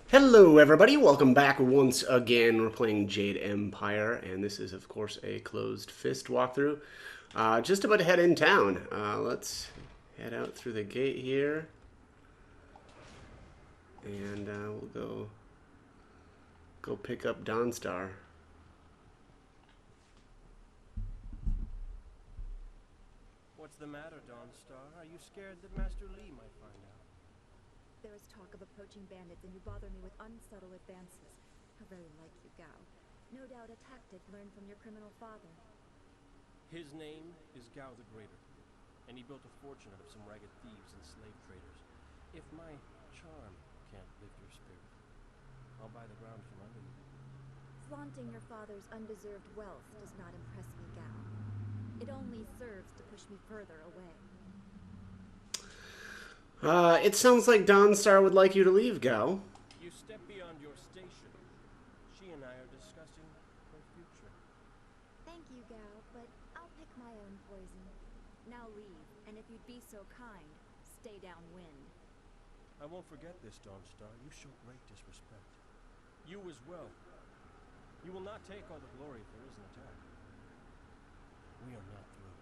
Hello everybody, welcome back once again. We're playing Jade Empire, and this is of course a closed fist walkthrough. Just about to head in town. Let's head out through the gate here. And we'll go pick up Dawnstar. What's the matter, Dawnstar? Are you scared that Master Lee might find out? There is talk of approaching bandits, and you bother me with unsubtle advances. How very like you, Gao. No doubt a tactic learned from your criminal father. His name is Gao the Greater, and he built a fortune out of some ragged thieves and slave traders. If my charm can't lift your spirit, I'll buy the ground from under you. Flaunting your father's undeserved wealth does not impress me, Gao. It only serves to push me further away. It sounds like Dawnstar would like you to leave, Gao. You step beyond your station. She and I are discussing her future. Thank you, Gao, but I'll pick my own poison. Now leave, and if you'd be so kind, stay downwind. I won't forget this, Dawnstar. You show great disrespect. You as well. You will not take all the glory if there is an attack. We are not through.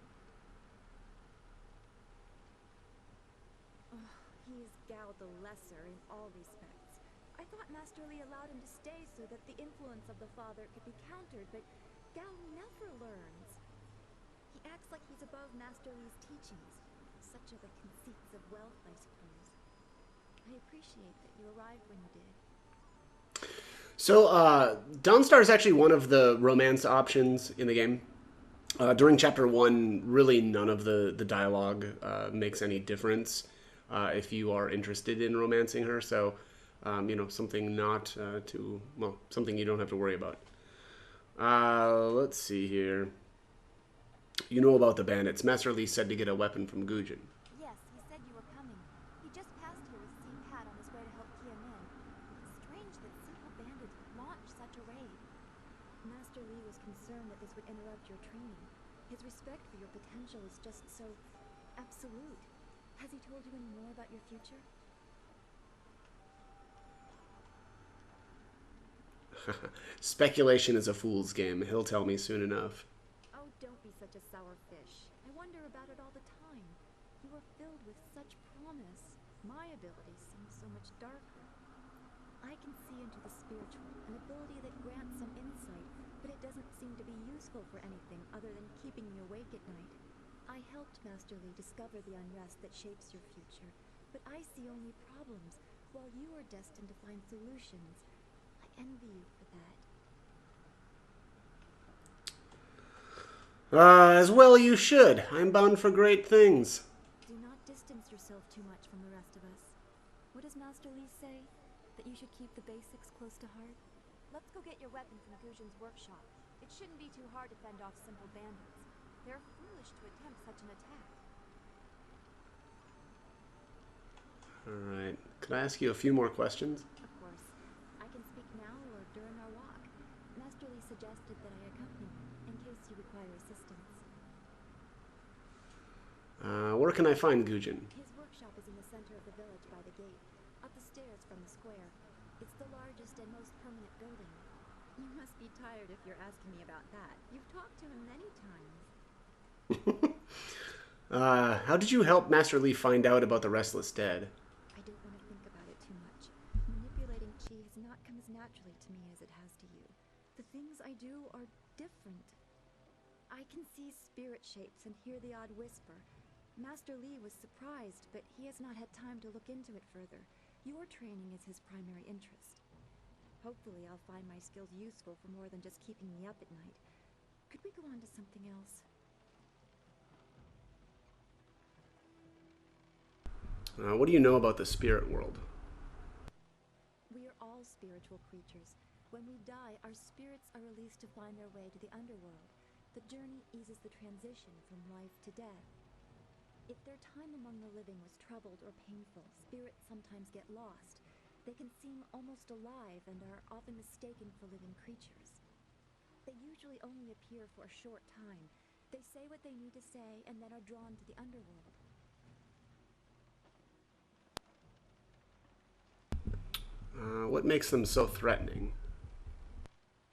Oh, he is Gao the Lesser in all respects. I thought Master Lee allowed him to stay so that the influence of the father could be countered, but Gao never learns. He acts like he's above Master Lee's teachings. Such are the conceits of wealth, I suppose. I appreciate that you arrived when you did. So, Dawnstar is actually one of the romance options in the game. During Chapter 1, really none of the dialogue makes any difference if you are interested in romancing her. So, something not something you don't have to worry about. Let's see here. You know about the bandits. Master Lee said to get a weapon from Gujin. Yes, he said you were coming. He just passed here with Sea Pat on his way to help Kia Min. Strange that simple bandits would launch such a raid. Master Lee was concerned that this would interrupt your training. His respect for your potential is just so absolute. Has he told you any more about your future? Speculation is a fool's game. He'll tell me soon enough. Oh, don't be such a sour fish. I wonder about it all the time. You are filled with such promise. My abilities seem so much darker. I can see into the spiritual, an ability that grants some insight, but it doesn't seem to be useful for anything other than keeping me awake at night. I helped Master Lee discover the unrest that shapes your future, but I see only problems, while you are destined to find solutions. I envy you for that. As well you should. I'm bound for great things. Do not distance yourself too much from the rest of us. What does Master Lee say? That you should keep the basics close to heart? Let's go get your weapon from Gujin's workshop. It shouldn't be too hard to fend off simple bandits. They're foolish to attempt such an attack. Alright. Could I ask you a few more questions? Of course. I can speak now or during our walk. Master Lee suggested that I accompany you, in case you require assistance. Where can I find Gujin? His workshop is in the center of the village by the gate, up the stairs from the square. It's the largest and most permanent building. You must be tired if you're asking me about that. You've talked to him many times. How did you help Master Lee find out about the Restless Dead? I don't want to think about it too much. Manipulating chi has not come as naturally to me as it has to you. The things I do are different. I can see spirit shapes and hear the odd whisper. Master Lee was surprised, but he has not had time to look into it further. Your training is his primary interest. Hopefully I'll find my skills useful for more than just keeping me up at night. Could we go on to something else? What do you know about the spirit world? We are all spiritual creatures. When we die, our spirits are released to find their way to the underworld. The journey eases the transition from life to death. If their time among the living was troubled or painful, spirits sometimes get lost. They can seem almost alive and are often mistaken for living creatures. They usually only appear for a short time. They say what they need to say and then are drawn to the underworld. What makes them so threatening?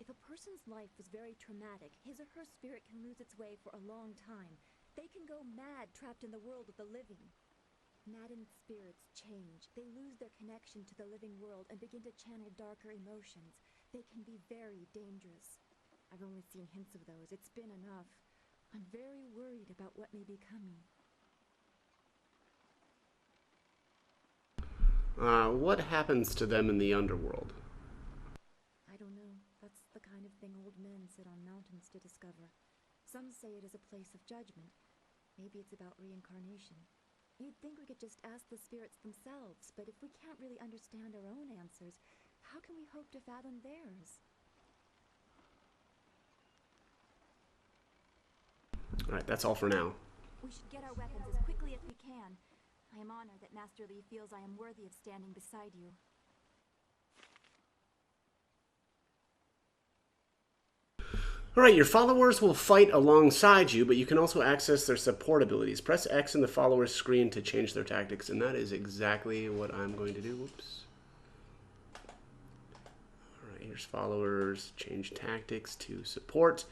If a person's life was very traumatic, his or her spirit can lose its way for a long time. They can go mad trapped in the world of the living. Maddened spirits change. They lose their connection to the living world and begin to channel darker emotions. They can be very dangerous. I've only seen hints of those. It's been enough. I'm very worried about what may be coming. What happens to them in the underworld? I don't know. That's the kind of thing old men sit on mountains to discover. Some say it is a place of judgment. Maybe it's about reincarnation. You'd think we could just ask the spirits themselves, but if we can't really understand our own answers, how can we hope to fathom theirs? Alright, that's all for now. We should get our weapons as quickly as we can. I am honored that Master Li feels I am worthy of standing beside you. Alright, your followers will fight alongside you, but you can also access their support abilities. Press X in the follower's screen to change their tactics, and that is exactly what I'm going to do. Whoops. Alright, here's followers, change tactics to support.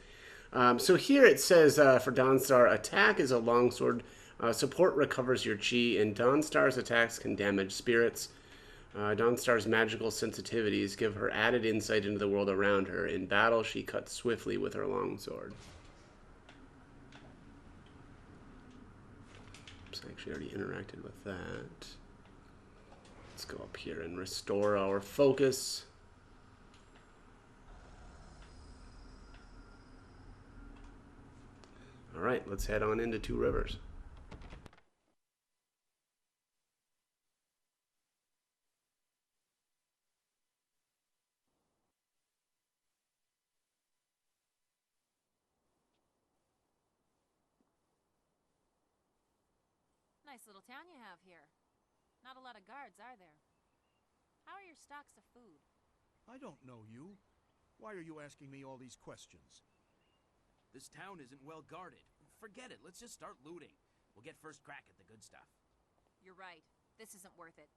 So here it says for Dawnstar, attack is a longsword. Support recovers your chi, and Dawnstar's attacks can damage spirits. Dawnstar's magical sensitivities give her added insight into the world around her. In battle, she cuts swiftly with her longsword. Oops, I actually already interacted with that. Let's go up here and restore our focus. Alright, let's head on into Two Rivers. Nice little town you have here. Not a lot of guards, are there? How are your stocks of food? I don't know you. Why are you asking me all these questions? This town isn't well guarded. Forget it, let's just start looting. We'll get first crack at the good stuff. You're right. This isn't worth it.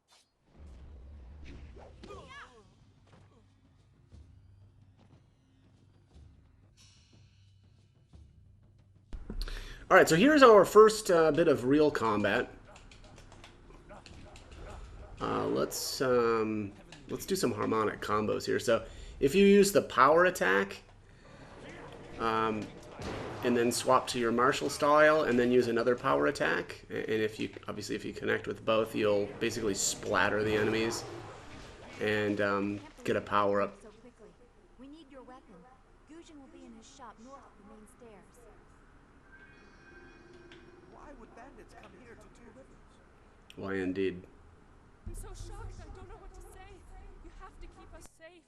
Alright, so here's our first bit of real combat. Let's do some harmonic combos here. So if you use the power attack, and then swap to your martial style, and then use another power attack, and if you obviously if you connect with both, you'll basically splatter the enemies and get a power up. So quickly. We need your weapon. Guzhin will be in his shop north of the main stairs. Why would bandits come here to Two Rivers? Why indeed. I'm so shocked, I don't know what to say. You have to keep us safe.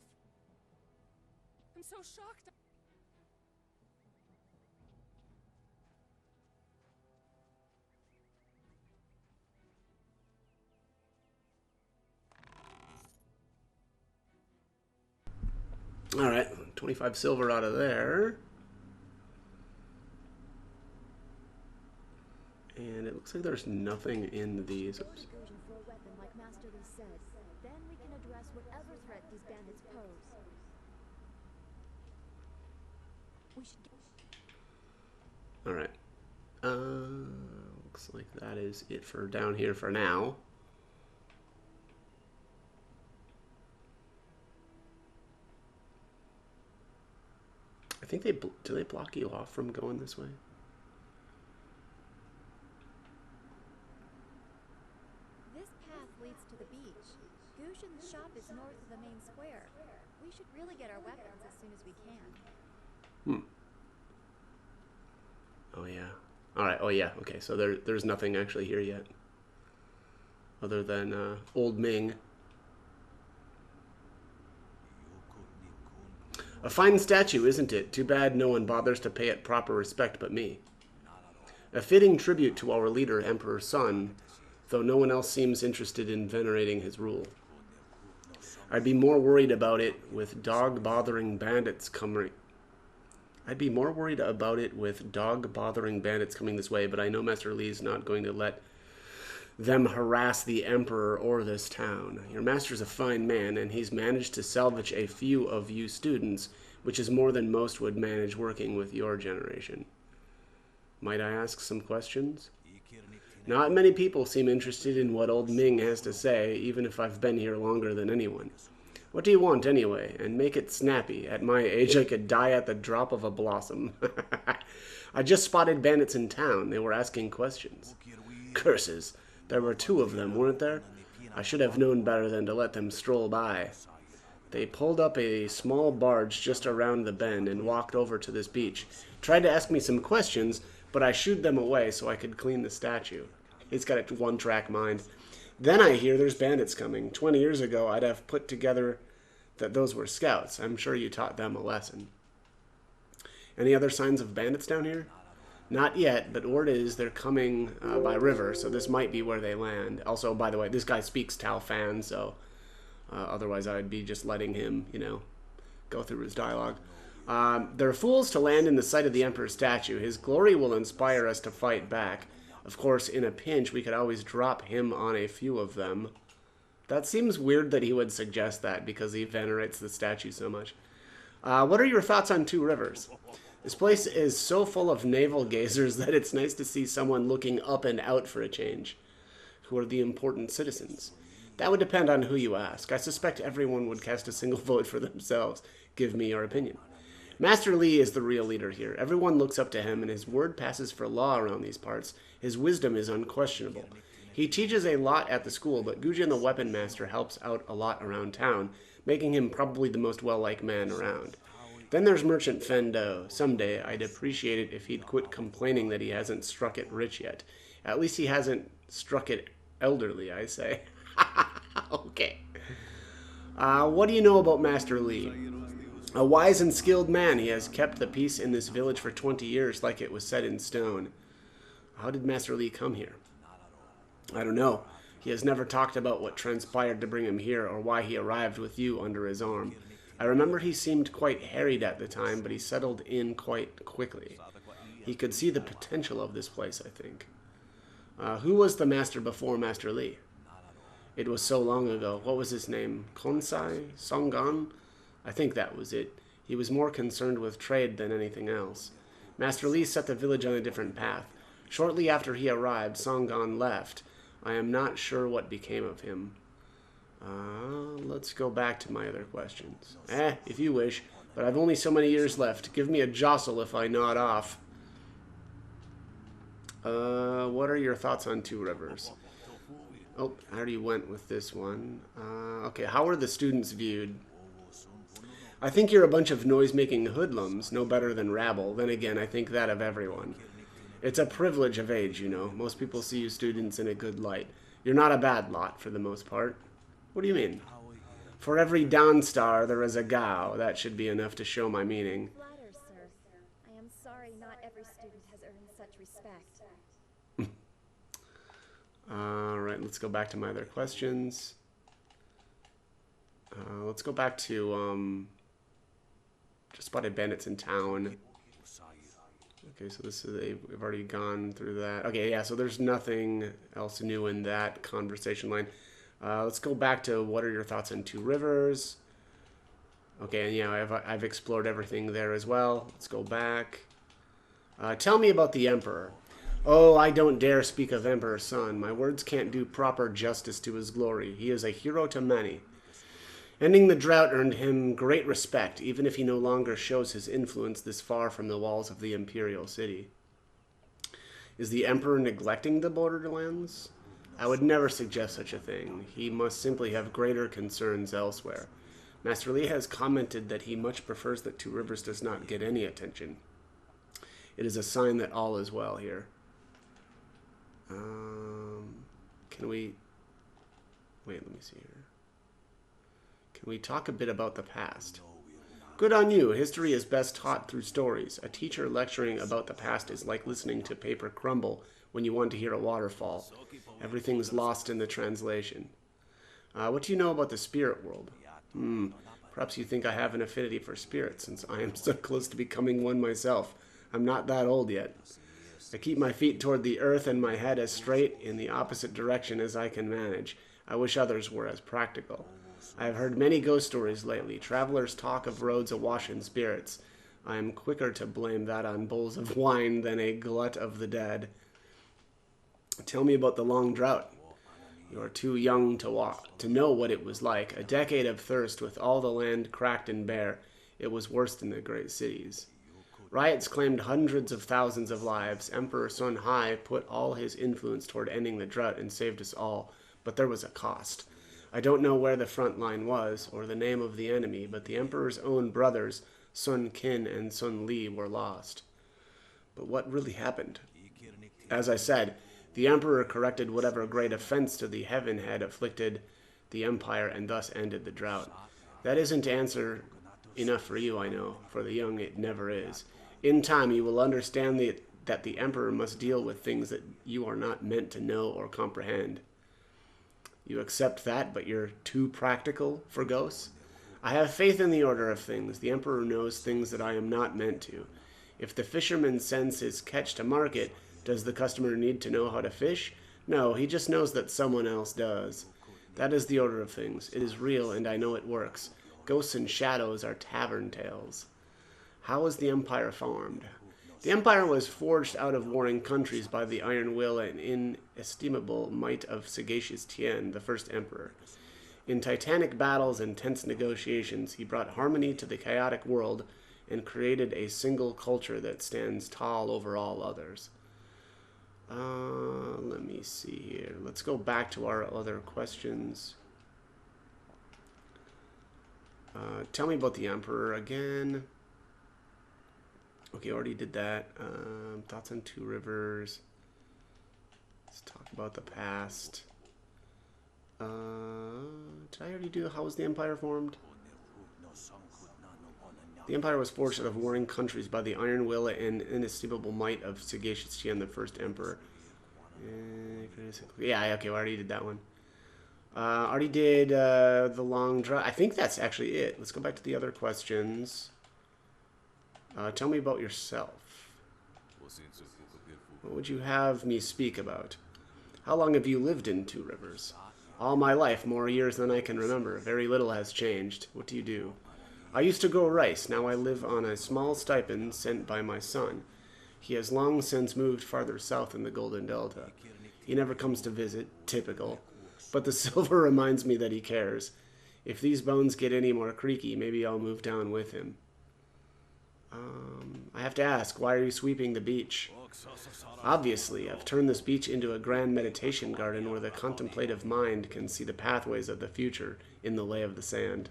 I'm so shocked. Alright, 25 silver out of there. And it looks like there's nothing in these. Go to Oops. Guzhin for a weapon like Master Li said. Then we can address whatever threat these bandits pose. We should get... Alright. Looks like that is it for down here for now. I think do they block you off from going this way? This path leads to the beach. Guzhin's shop is north of the main square. We should really get our weapons as soon as we can. Oh yeah. Alright, oh yeah, okay, so there's nothing actually here yet. Other than Old Ming. A fine statue, isn't it? Too bad no one bothers to pay it proper respect but me. A fitting tribute to our leader, Emperor Sun, though no one else seems interested in venerating his rule. I'd be more worried about it with dog-bothering bandits coming... I'd be more worried about it with dog-bothering bandits coming this way, but I know Master Li's not going to let them harass the Emperor or this town. Your master's a fine man, and he's managed to salvage a few of you students, which is more than most would manage working with your generation. Might I ask some questions? Not many people seem interested in what old Ming has to say, even if I've been here longer than anyone. What do you want, anyway? And make it snappy. At my age, I could die at the drop of a blossom. I just spotted bandits in town. They were asking questions. Curses. There were 2 of them, weren't there? I should have known better than to let them stroll by. They pulled up a small barge just around the bend and walked over to this beach. Tried to ask me some questions, but I shooed them away so I could clean the statue. He's got a one-track mind. Then I hear there's bandits coming. 20 years ago, I'd have put together that those were scouts. I'm sure you taught them a lesson. Any other signs of bandits down here? Not yet, but word is they're coming by river, so this might be where they land. Also, by the way, this guy speaks Tao Fan, so otherwise I'd be just letting him, go through his dialogue. They're fools to land in the sight of the Emperor's statue. His glory will inspire us to fight back. Of course, in a pinch, we could always drop him on a few of them. That seems weird that he would suggest that because he venerates the statue so much. What are your thoughts on Two Rivers? This place is so full of navel gazers that it's nice to see someone looking up and out for a change. Who are the important citizens? That would depend on who you ask. I suspect everyone would cast a single vote for themselves. Give me your opinion. Master Li is the real leader here. Everyone looks up to him, and his word passes for law around these parts. His wisdom is unquestionable. He teaches a lot at the school, but Gujin the Weapon Master helps out a lot around town, making him probably the most well-liked man around. Then there's Merchant Fendo. Someday, I'd appreciate it if he'd quit complaining that he hasn't struck it rich yet. At least he hasn't struck it elderly, I say. Okay. What do you know about Master Li? A wise and skilled man, he has kept the peace in this village for 20 years like it was set in stone. How did Master Li come here? I don't know. He has never talked about what transpired to bring him here or why he arrived with you under his arm. I remember he seemed quite harried at the time, but he settled in quite quickly. He could see the potential of this place, I think. Who was the master before Master Li? It was so long ago. What was his name? Konsai? Songan? I think that was it. He was more concerned with trade than anything else. Master Li set the village on a different path. Shortly after he arrived, Songan left. I am not sure what became of him. Let's go back to my other questions. If you wish, but I've only so many years left. Give me a jostle if I nod off. What are your thoughts on Two Rivers? Oh, I already went with this one. Okay, how are the students viewed? I think you're a bunch of noise-making hoodlums, no better than rabble. Then again, I think that of everyone. It's a privilege of age, you know. Most people see you students in a good light. You're not a bad lot, for the most part. What do you mean? For every Dawn Star, there is a Gao. That should be enough to show my meaning. Flatter, sir. I am sorry not every student has earned such respect. Alright, let's go back to my other questions. Let's go back to, just spotted bandits in town. Okay, so this is we've already gone through that. Okay, yeah, so there's nothing else new in that conversation line. Let's go back to what are your thoughts on Two Rivers? Okay, and yeah, I've explored everything there as well. Let's go back. Tell me about the Emperor. Oh, I don't dare speak of Emperor's son. My words can't do proper justice to his glory. He is a hero to many. Ending the drought earned him great respect, even if he no longer shows his influence this far from the walls of the imperial city. Is the Emperor neglecting the borderlands? I would never suggest such a thing. He must simply have greater concerns elsewhere. Master Li has commented that he much prefers that Two Rivers does not get any attention. It is a sign that all is well here. Can we... Wait, let me see here. Can we talk a bit about the past? Good on you. History is best taught through stories. A teacher lecturing about the past is like listening to paper crumble when you want to hear a waterfall. Everything's lost in the translation. What do you know about the spirit world? Perhaps you think I have an affinity for spirits, since I am so close to becoming one myself. I'm not that old yet. I keep my feet toward the earth and my head as straight in the opposite direction as I can manage. I wish others were as practical. I have heard many ghost stories lately. Travelers talk of roads awash in spirits. I am quicker to blame that on bowls of wine than a glut of the dead. Tell me about the long drought. You are too young to walk, to know what it was like. A decade of thirst with all the land cracked and bare. It was worse than the great cities. Riots claimed hundreds of thousands of lives. Emperor Sun Hai put all his influence toward ending the drought and saved us all, but there was a cost. I don't know where the front line was, or the name of the enemy, but the Emperor's own brothers, Sun Qin and Sun Li, were lost. But what really happened? As I said, the Emperor corrected whatever great offense to the heaven had afflicted the Empire and thus ended the drought. That isn't answer enough for you, I know. For the young, it never is. In time, you will understand that the Emperor must deal with things that you are not meant to know or comprehend. You accept that, but you're too practical for ghosts? I have faith in the order of things. The Emperor knows things that I am not meant to. If the fisherman sends his catch to market, does the customer need to know how to fish? No, he just knows that someone else does. That is the order of things. It is real, and I know it works. Ghosts and shadows are tavern tales. How was the Empire formed? The Empire was forged out of warring countries by the iron will and inestimable might of sagacious Tian, the first emperor. In titanic battles and tense negotiations, he brought harmony to the chaotic world and created a single culture that stands tall over all others. Let me see here. Let's go back to our other questions. Tell me about the Emperor again. Okay, already did that. Thoughts on Two Rivers. Let's talk about the past. Did I already do how was the Empire formed? The Empire was forged out of warring countries by the iron will and inestimable might of sagacious Tian, the first emperor. Yeah, okay, we already did that one. Already did the long drought. I think that's actually it. Let's go back to the other questions. Tell me about yourself. What would you have me speak about? How long have you lived in Two Rivers? All my life, more years than I can remember. Very little has changed. What do you do? I used to grow rice. Now I live on a small stipend sent by my son. He has long since moved farther south in the Golden Delta. He never comes to visit. Typical. But the silver reminds me that he cares. If these bones get any more creaky, maybe I'll move down with him. I have to ask, why are you sweeping the beach? Obviously, I've turned this beach into a grand meditation garden where the contemplative mind can see the pathways of the future in the lay of the sand.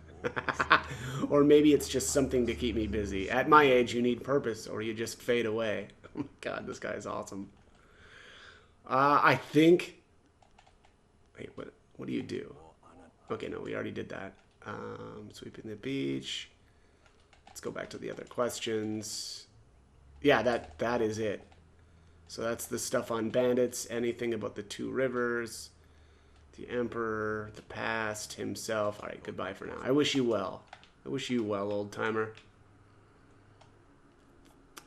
Or maybe it's just something to keep me busy. At my age, you need purpose or you just fade away. Oh my god, this guy is awesome. I think... Wait, what do you do? Okay, no, we already did that. Sweeping the beach. Let's go back to the other questions. Yeah, that is it. So that's the stuff on bandits, anything about the Two Rivers, the Emperor, the past, himself. All right, goodbye for now. I wish you well. I wish you well, old-timer.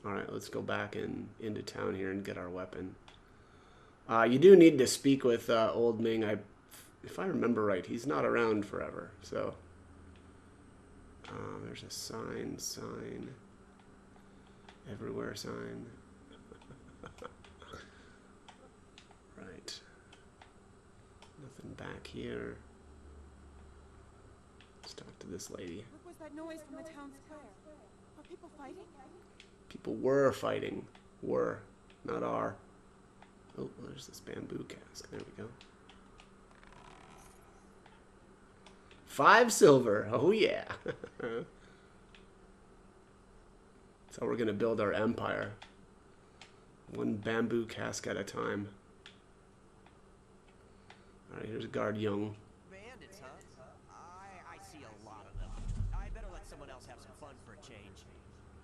All right, let's go back into town here and get our weapon. You do need to speak with Old Ming. If I remember right, he's not around forever, so... there's a sign. Everywhere sign. Right. Nothing back here. Let's talk to this lady. What was that noise from the town square? Are people fighting? People were fighting. Were, not are. Oh, there's this bamboo cask. There we go. 5 silver. Oh, yeah. That's how we're going to build our empire. 1 bamboo cask at a time. Alright, here's Guard Young. Bandits, huh? I see a lot of them. I better let someone else have some fun for a change.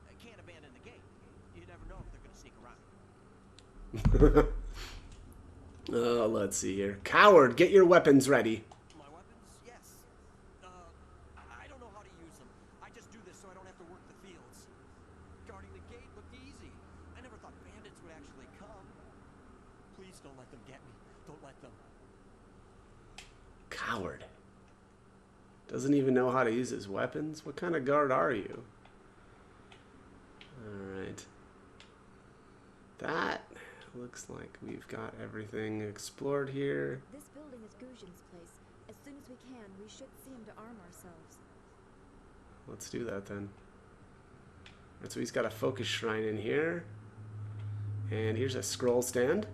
I can't abandon the gate. You never know if they're going to sneak around. Let's see here. Coward, get your weapons ready. My weapons? Yes. I don't know how to use them. I just do this so I don't have to work the fields. Guarding the gate looked easy. I never thought bandits would actually come. Please don't let them get me. Don't let them. Coward. Doesn't even know how to use his weapons? What kind of guard are you? Alright. That looks like we've got everything explored here. This building is Guzhin's place. As soon as we can, we should see him to arm ourselves. Let's do that then. Alright, so he's got a focus shrine in here. And here's a scroll stand.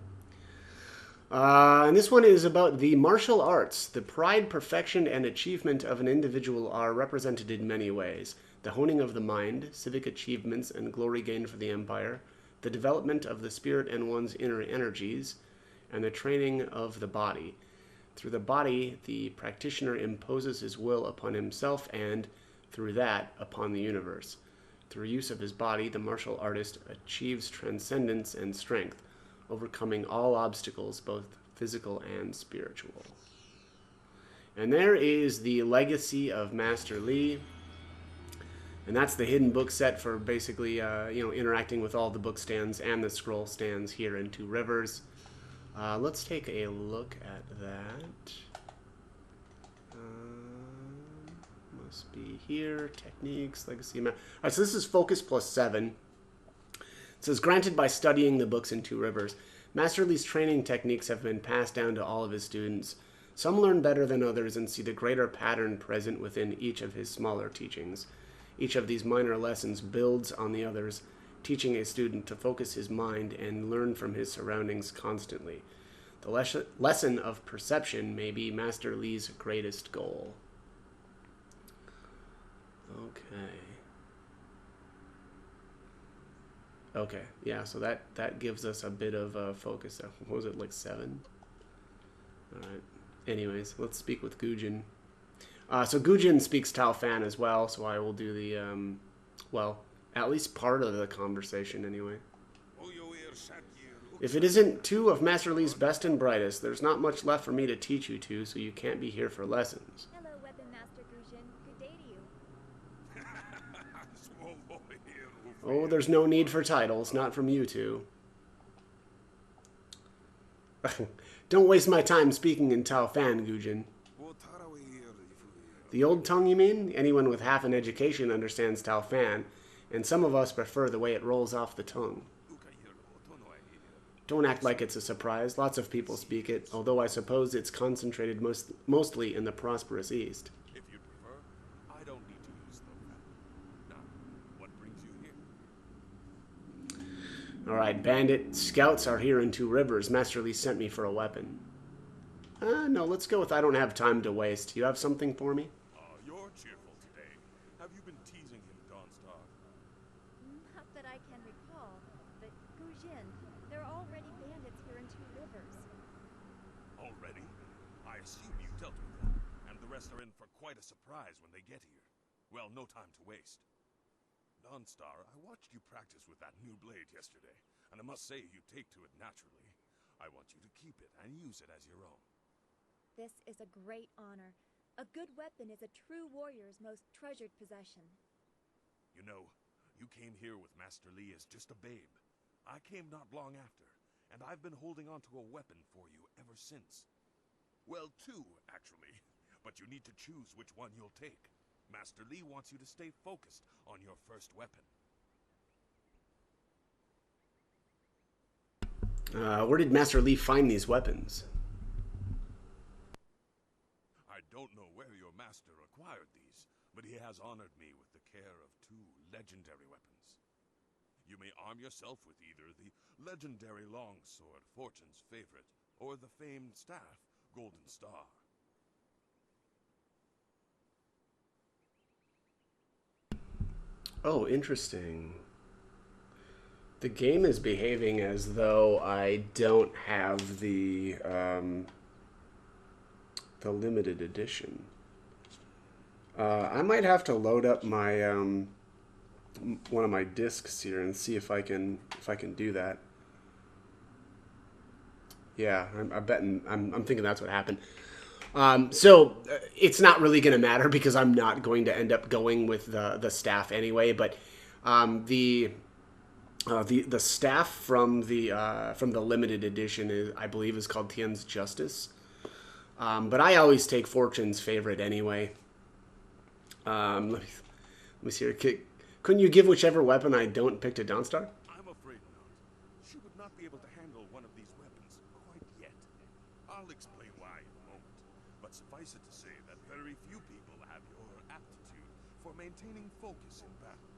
And this one is about the martial arts. The pride, perfection, and achievement of an individual are represented in many ways. The honing of the mind, civic achievements, and glory gained for the Empire. The development of the spirit and one's inner energies. And the training of the body. Through the body, the practitioner imposes his will upon himself and, through that, upon the universe. Through use of his body, the martial artist achieves transcendence and strength, overcoming all obstacles, both physical and spiritual. And there is the legacy of Master Li. And that's the hidden book set for basically, interacting with all the book stands and the scroll stands here in Two Rivers. Let's take a look at that. Must be here. Techniques, legacy. Alright, so this is focus plus 7. It says, granted by studying the books in Two Rivers. Master Li's training techniques have been passed down to all of his students. Some learn better than others and see the greater pattern present within each of his smaller teachings. Each of these minor lessons builds on the others, teaching a student to focus his mind and learn from his surroundings constantly. The lesson of perception may be Master Li's greatest goal. Okay, yeah, so that gives us a bit of focus. What was it, like 7? Alright, anyways, let's speak with Guzhin. So Guzhin speaks Tao Fan as well, so I will do the, at least part of the conversation anyway. If it isn't 2 of Master Li's best and brightest, there's not much left for me to teach you 2, so you can't be here for lessons. Hello, Weapon Master Guzhin. Good day to you. Oh, there's no need for titles, not from you 2. Don't waste my time speaking in Tao Fan, Guzhin. The old tongue, you mean? Anyone with half an education understands Tao Fan, and some of us prefer the way it rolls off the tongue. Don't act like it's a surprise. Lots of people speak it, although I suppose it's concentrated mostly in the prosperous East. If you prefer, I don't need to use the Now, what brings you here? Alright, bandit. Scouts are here in Two Rivers. Master Li sent me for a weapon. No, let's go with I don't have time to waste. You have something for me? You're cheerful today. Have you been teasing him, Dawnstar? Not that I can recall, but Guzhin, there are already bandits here in Two Rivers. Already? I assume you dealt with them, and the rest are in for quite a surprise when they get here. Well, no time to waste. Dawnstar, I watched you practice with that new blade yesterday, and I must say you take to it naturally. I want you to keep it and use it as your own. This is a great honor. A good weapon is a true warrior's most treasured possession. You know, you came here with Master Li as just a babe. I came not long after, and I've been holding on to a weapon for you ever since. Well, 2, actually, but you need to choose which one you'll take. Master Li wants you to stay focused on your first weapon. Where did Master Li find these weapons? I don't know where your master acquired these, but he has honored me with the care of 2 legendary weapons. You may arm yourself with either the legendary longsword, Fortune's favorite, or the famed staff, Golden Star. Oh, interesting. The game is behaving as though I don't have the limited edition. I might have to load up my one of my discs here and see if I can do that. Yeah, I'm thinking that's what happened. So it's not really going to matter because I'm not going to end up going with the staff anyway. But The staff from the limited edition is, I believe, is called Tien's Justice. But I always take Fortune's favorite anyway. Let me see here. Couldn't you give whichever weapon I don't pick to Dawnstar? I'm afraid not. She would not be able to handle one of these weapons quite yet. I'll explain why in a moment, but suffice it to say that very few people have your aptitude for maintaining focus in battle.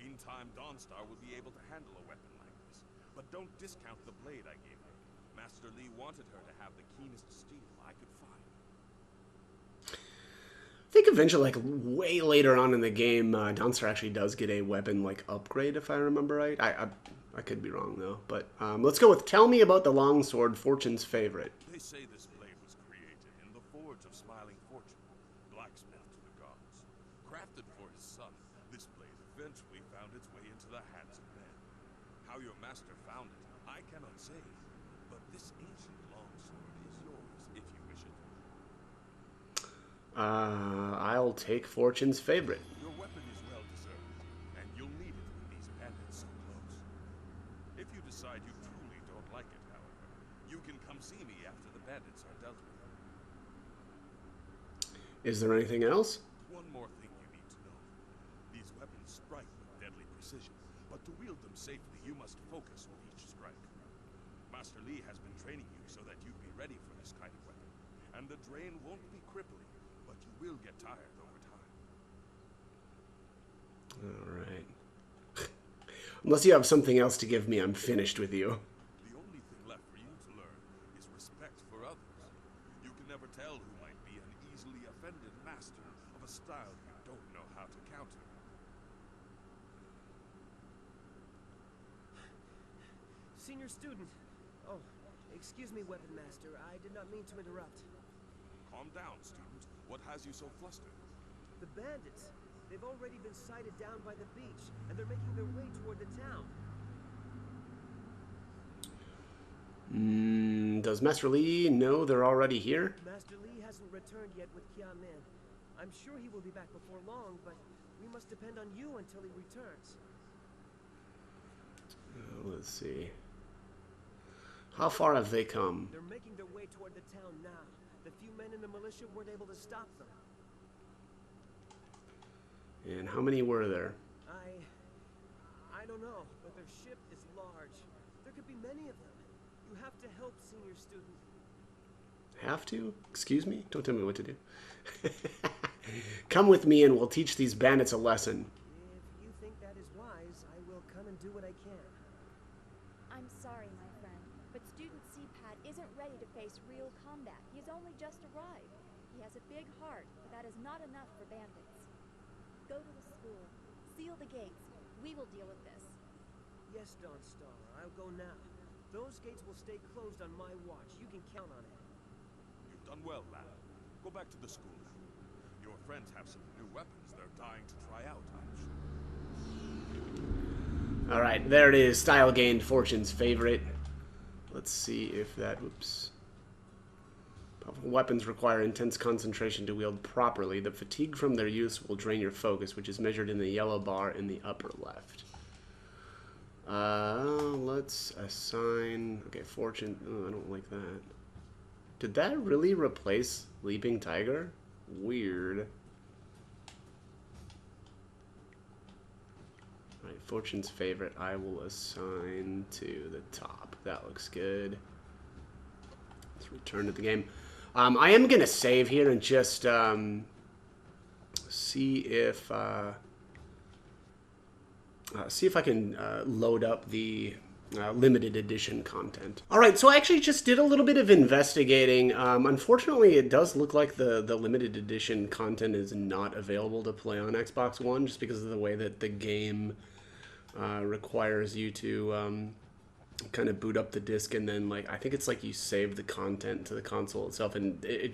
In time, Dawnstar will be able to handle a weapon like this, but don't discount the blade I gave her. Master Li wanted her to have the keenest steel I could find. I think eventually, like way later on in the game, Dawnstar actually does get a weapon like upgrade, if I remember right. I could be wrong though, but let's go with tell me about the longsword, Fortune's favorite. They say this blade was created in the forge of Smiling Fortune, blacksmith to the gods. Crafted for his son, this blade eventually found its way into the hands of men. How your master found it, I cannot say, but this ancient longsword is yours if you wish it. I'll take Fortune's favorite. Your weapon is well deserved, and you'll need it with these bandits so close. If you decide you truly don't like it, however, you can come see me after the bandits are dealt with. Is there anything else? One more thing you need to know. These weapons strike with deadly precision, but to wield them safely, you must focus with each strike. Master Li has been training you so that you'd be ready for this kind of weapon, and the drain won't be crippling, but you will get tired over time. Alright. Unless you have something else to give me, I'm finished with you. The only thing left for you to learn is respect for others. You can never tell who might be an easily offended master of a style you don't know how to counter. Senior student. Oh, excuse me, Weapon Master. I did not mean to interrupt. Calm down, student. What has you so flustered? The bandits. They've already been sighted down by the beach, and they're making their way toward the town. Does Master Li know they're already here? Master Li hasn't returned yet with Kia Min. I'm sure he will be back before long, but we must depend on you until he returns. Let's see. How far have they come? They're making their way toward the town now. The few men in the militia weren't able to stop them. And how many were there? I don't know, but their ship is large. There could be many of them. You have to help, senior student. Have to? Excuse me? Don't tell me what to do. Come with me and we'll teach these bandits a lesson. If you think that is wise, I will come and do what I can. I'm sorry, my friend, but student CPAT isn't ready to face real combat. He's only just arrived. He has a big heart, but that is not enough for bandits. Go to the school. Seal the gates. We will deal with this. Yes, Dawnstar, I'll go now. Those gates will stay closed on my watch. You can count on it. You've done well, lad. Go back to the school now. Your friends have some new weapons they're dying to try out, I'm sure. Alright, there it is. Style gained, Fortune's favorite. Let's see if that... Oops. Powerful weapons require intense concentration to wield properly. The fatigue from their use will drain your focus, which is measured in the yellow bar in the upper left. Let's assign... Okay, Fortune... Oh, I don't like that. Did that really replace Leaping Tiger? Weird. Alright, Fortune's favorite I will assign to the top. That looks good. Let's return to the game. I am going to save here and just see if I can load up the limited edition content. Alright, so I actually just did a little bit of investigating. Unfortunately, it does look like the limited edition content is not available to play on Xbox One just because of the way that the game requires you to kind of boot up the disc and then, like, I think it's like you save the content to the console itself, and it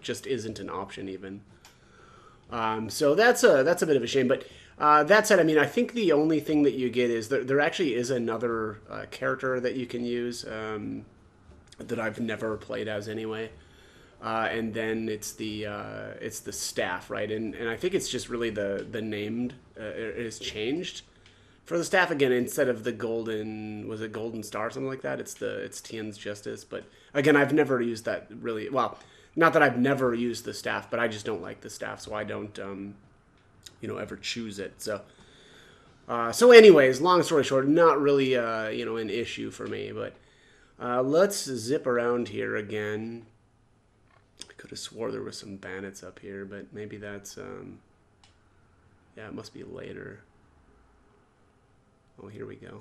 just isn't an option even. So that's a bit of a shame, but that said, I mean, I think the only thing that you get is there actually is another character that you can use that I've never played as anyway, and then it's the staff, right? And I think it's just really the named is changed For the staff again, instead of the golden, was it golden star, something like that? It's Tien's justice. But again, I've never used that really. Well, not that I've never used the staff, but I just don't like the staff, so I don't ever choose it. So anyways, long story short, not really an issue for me. But let's zip around here again. I could have swore there was some bandits up here, but maybe that's yeah, it must be later. Oh, here we go.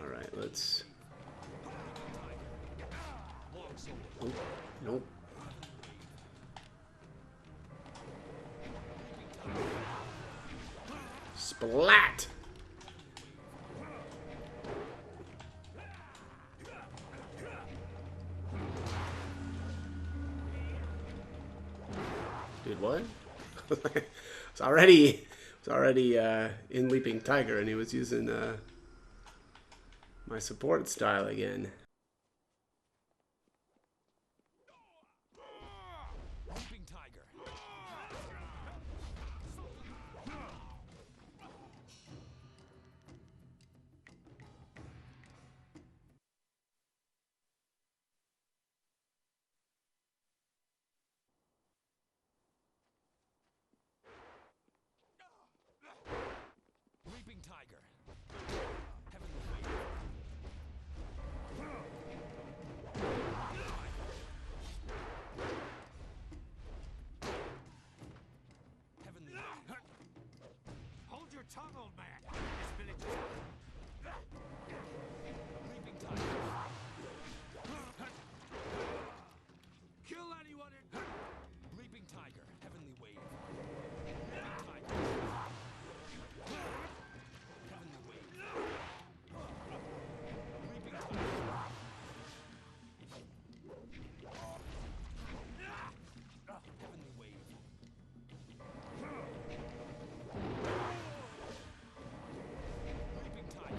All right, let's. Oh, nope. Splat! Dude, what? It's already in Leaping Tiger, and he was using my support style again. Leaping Tiger. Leaping Tiger. Heavenly Wave. Heavenly Wave. Hold your tongue, old man. This village is... Leaping Tiger. Kill anyone in... Leaping Tiger. Heavenly Wave. Leaping Tiger. Heavenly Wave. Leaping Tiger. Heavenly Wave. Leaping Tiger.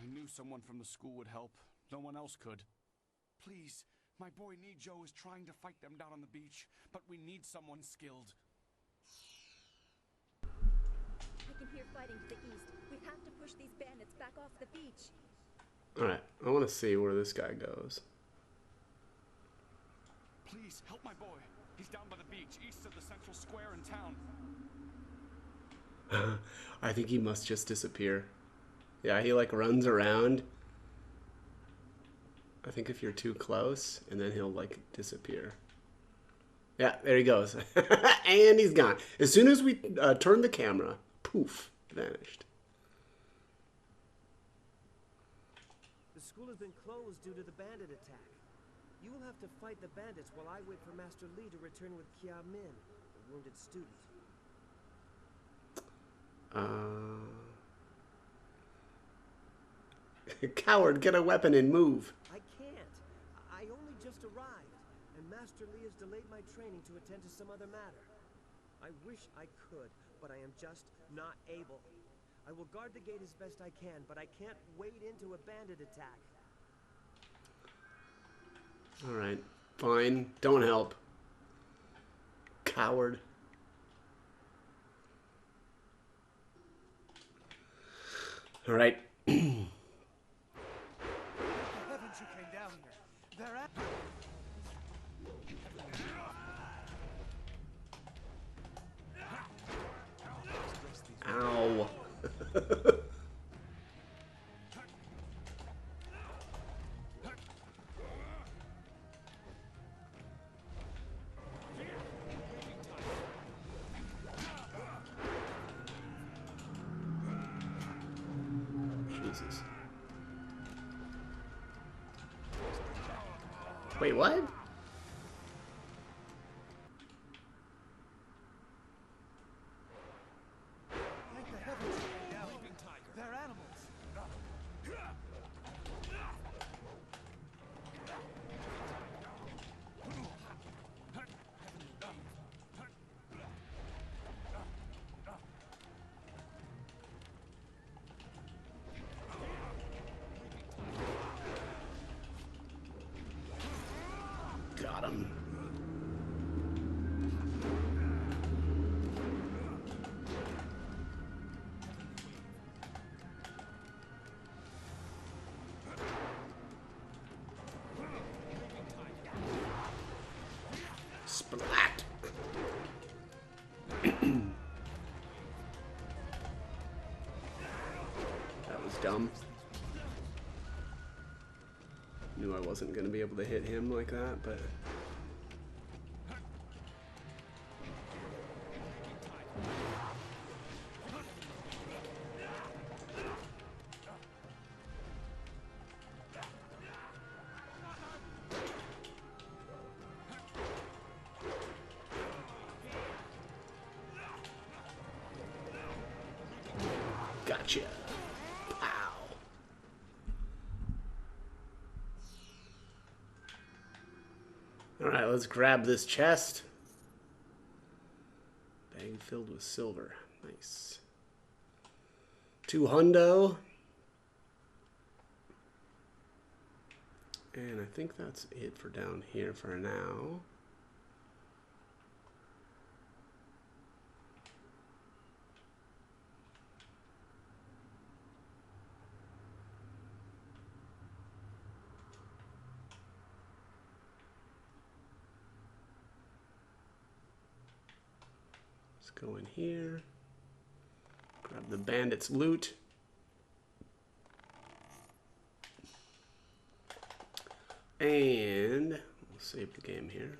I knew someone from the school would help. No one else could. Please, my boy Nijo is trying to fight them down on the beach, but we need someone skilled. I can hear fighting to the east. We have to push these bandits back off the beach. Alright, I want to see where this guy goes. Please, help my boy. He's down by the beach, east of the central square in town. I think he must just disappear. Yeah, he like runs around. I think if you're too close, and then he'll like disappear. Yeah, there he goes. And he's gone. As soon as we turn the camera, poof, vanished. The school has been closed due to the bandit attack. You will have to fight the bandits while I wait for Master Li to return with Kia Min, the wounded student. Coward, get a weapon and move. I can't. I only just arrived, and Master Li has delayed my training to attend to some other matter. I wish I could, but I am just not able. I will guard the gate as best I can, but I can't wade into a bandit attack. Alright, fine. Don't help. Coward. Alright. Heavens, you came down here. They're at... Ow. Jesus. Wait, what? Thank the heavens you came down. They're animals. Got him. dumb. Knew I wasn't going to be able to hit him like that, but... Gotcha. Pow. Alright, let's grab this chest. Bag filled with silver. Nice. 2 hundo. And I think that's it for down here for now. Go in here, grab the bandits' loot, and we'll save the game here.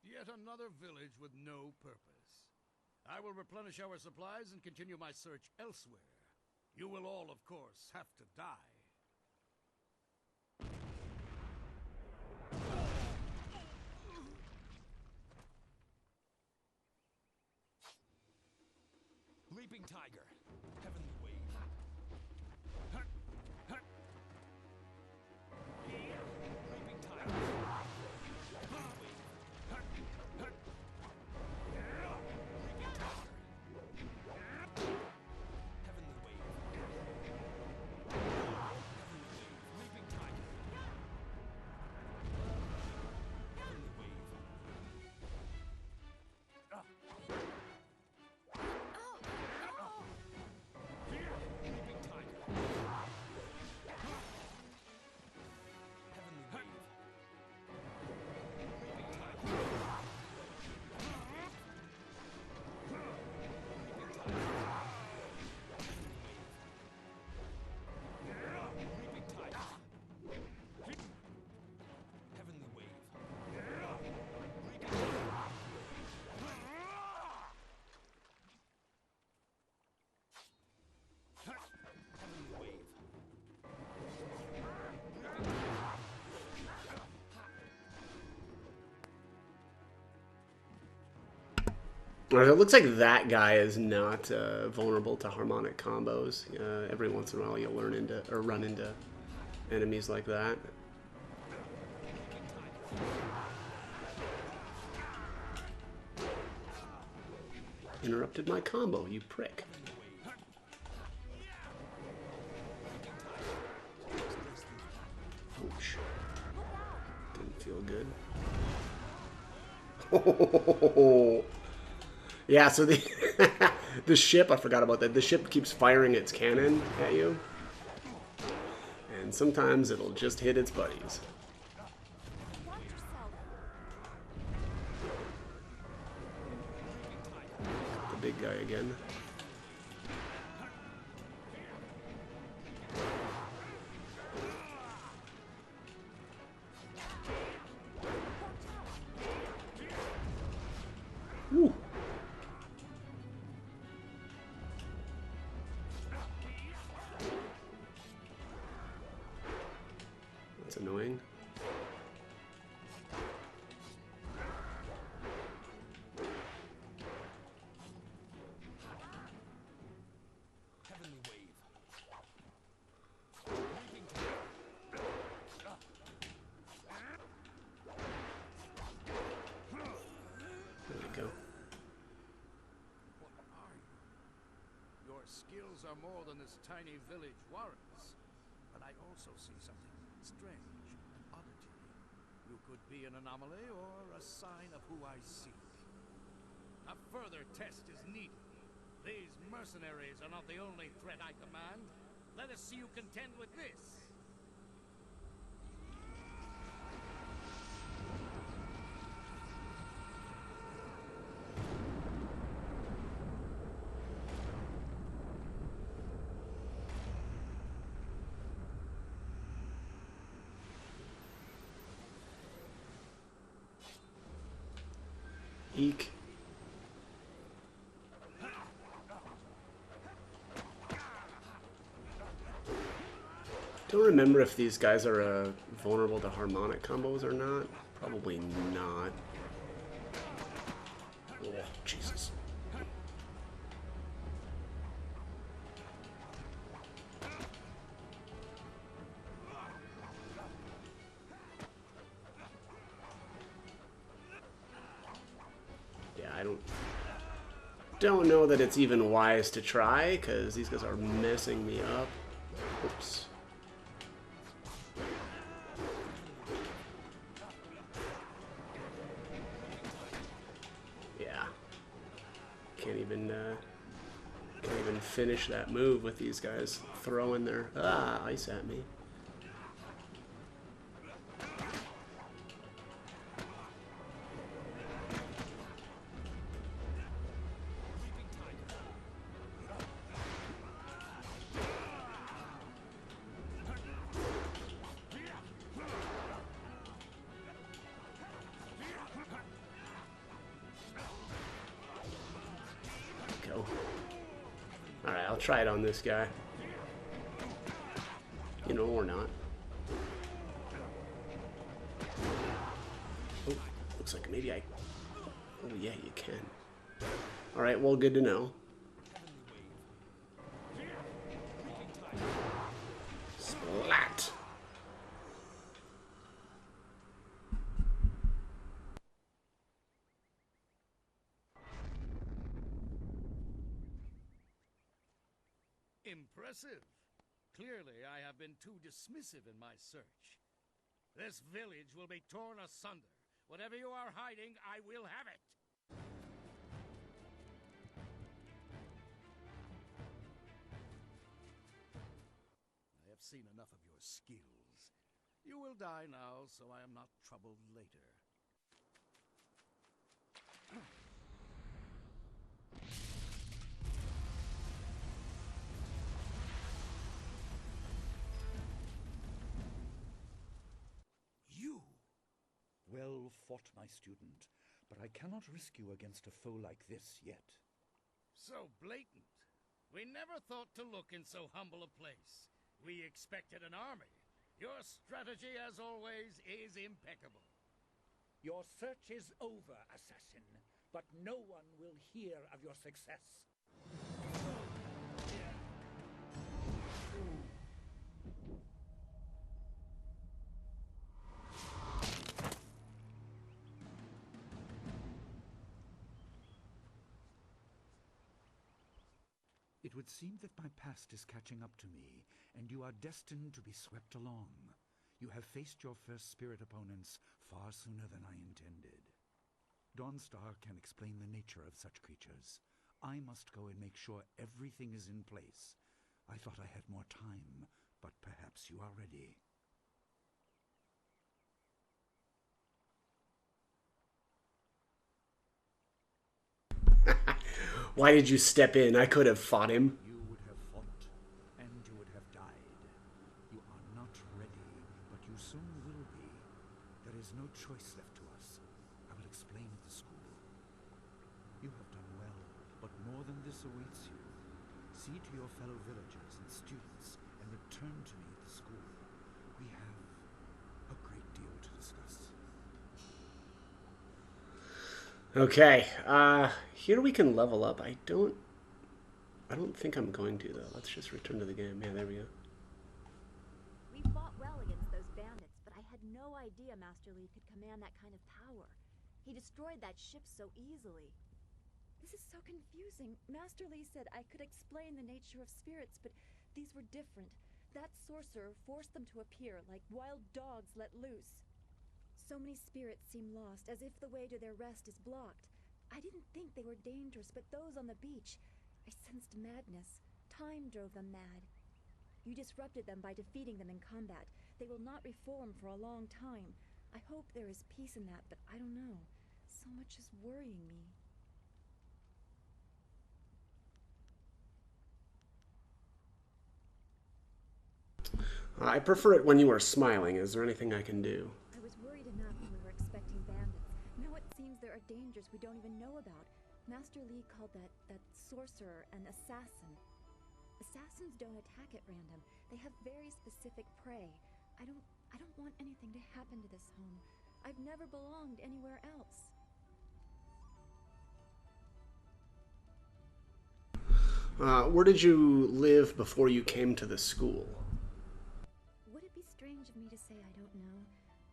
Yet another village with no purpose. I will replenish our supplies and continue my search elsewhere. You will all, of course, have to die. Leaping Tiger. Heavenly Wave. Leaping Tiger. Heavenly Wave. Leaping Tiger. Heavenly Wave. Leaping Tiger. Heavenly Wave. Leaping Tiger. Heavenly Wave. Leaping Tiger. Leaping Tiger. Leaping Tiger. Heavenly Wave. Leaping Tiger. Heavenly Wave. Alright, it looks like that guy is not vulnerable to harmonic combos. Every once in a while you'll run into enemies like that. Interrupted my combo, you prick. Ouch. Didn't feel good. Oh, yeah, so the the ship, I forgot about that. The ship keeps firing its cannon at you. And sometimes it'll just hit its buddies. Watch yourself. The big guy again. Woo. That's annoying. Heavenly Wave. Leaping Tiger. There we go. What are you? Your skills are more than this tiny village warrants. But I also see something strange, an oddity. You could be an anomaly or a sign of who I seek. A further test is needed. These mercenaries are not the only threat I command. Let us see you contend with this. Eek. Don't remember if these guys are vulnerable to harmonic combos or not. Probably not. Oh, Jesus. Yeah, I don't know that it's even wise to try, because these guys are messing me up. Oops. Yeah. Can't even finish that move with these guys throwing their ice at me. Go. Alright, I'll try it on this guy. You know, or not. Oh, looks like maybe I... Oh, yeah, you can. Alright, well, good to know. Splat! Impressive. Clearly, I have been too dismissive in my search. This village will be torn asunder. Whatever you are hiding, I will have it. I have seen enough of your skills. You will die now, so I am not troubled later. You! Well fought, my student, but I cannot risk you against a foe like this yet. So blatant. We never thought to look in so humble a place. We expected an army. Your strategy, as always, is impeccable. Your search is over, assassin, but no one will hear of your success. It would seem that my past is catching up to me, and you are destined to be swept along. You have faced your first spirit opponents far sooner than I intended. Dawnstar can explain the nature of such creatures. I must go and make sure everything is in place. I thought I had more time, but perhaps you are ready. Why did you step in? I could have fought him. You would have fought, and you would have died. You are not ready, but you soon will be. There is no choice left to us. I will explain at the school. You have done well, but more than this awaits you. See to your fellow villagers and students, and return to me at the school. We have a great deal to discuss. Okay, here we can level up. I don't think I'm going to, though. Let's just return to the game. Yeah, there we go. We fought well against those bandits, but I had no idea Master Li could command that kind of power. He destroyed that ship so easily. This is so confusing. Master Li said I could explain the nature of spirits, but these were different. That sorcerer forced them to appear like wild dogs let loose. So many spirits seem lost, as if the way to their rest is blocked. I didn't think they were dangerous, but those on the beach, I sensed madness. Time drove them mad. You disrupted them by defeating them in combat. They will not reform for a long time. I hope there is peace in that, but I don't know. So much is worrying me. I prefer it when you are smiling. Is there anything I can do? I was worried enough when we were expecting bandits. Now it seems there are are dangers we don't even know about. Master Li called that sorcerer an assassin. Assassins don't attack at random. They have very specific prey. I don't want anything to happen to this home. I've never belonged anywhere else. Where did you live before you came to the school? Would it be strange of me to say I don't know?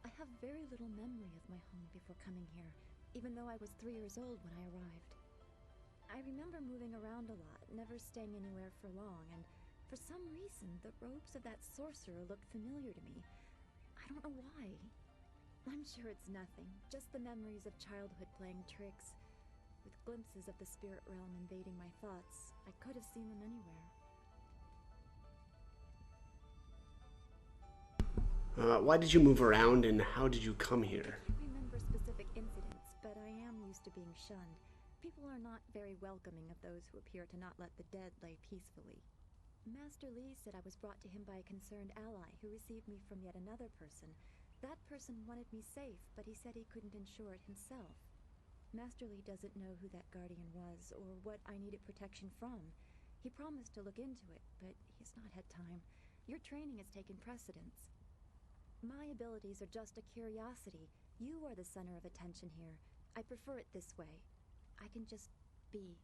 I have very little memory of my home before coming here, even though I was 3 years old when I arrived. I remember moving around a lot, never staying anywhere for long, and for some reason, the robes of that sorcerer looked familiar to me. I don't know why. I'm sure it's nothing, just the memories of childhood playing tricks. With glimpses of the spirit realm invading my thoughts, I could have seen them anywhere. Why did you move around and how did you come here? I can't remember specific incidents, but I am used to being shunned. People are not very welcoming of those who appear to not let the dead lay peacefully. Master Li said I was brought to him by a concerned ally who received me from yet another person. That person wanted me safe, but he said he couldn't ensure it himself. Master Li doesn't know who that guardian was or what I needed protection from. He promised to look into it, but he's not had time. Your training has taken precedence. My abilities are just a curiosity. You are the center of attention here. I prefer it this way. I can just be.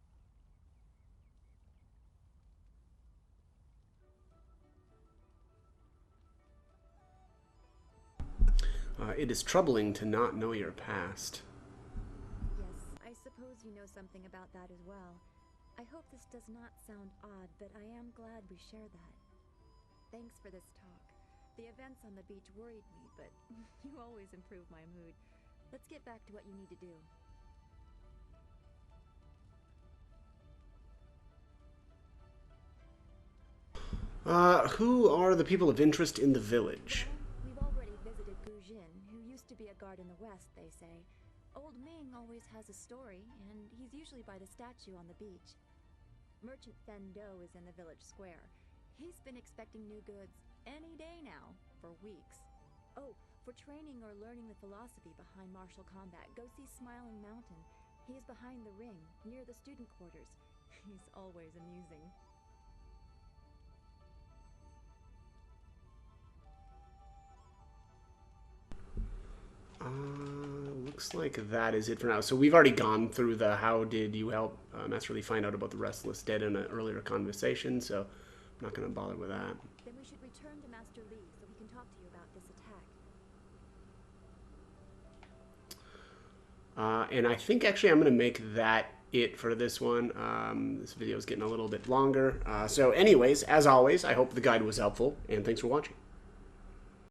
It is troubling to not know your past. Yes, I suppose you know something about that as well. I hope this does not sound odd, but I am glad we share that. Thanks for this talk. The events on the beach worried me, but you always improve my mood. Let's get back to what you need to do. Who are the people of interest in the village? Well, we've already visited Gu Jin, who used to be a guard in the west, they say. Old Ming always has a story, and he's usually by the statue on the beach. Merchant Fen Do is in the village square. He's been expecting new goods any day now, for weeks. Oh, for training or learning the philosophy behind martial combat, go see Smiling Mountain. He is behind the ring, near the student quarters. He's always amusing. Looks like that is it for now. So we've already gone through the how did you help Master Li find out about the Restless Dead in an earlier conversation, so I'm not going to bother with that. Then we should return to Master Li so he can talk to you about this attack. And I think actually I'm going to make that it for this one. This video is getting a little bit longer. So anyways, as always, I hope the guide was helpful, and thanks for watching.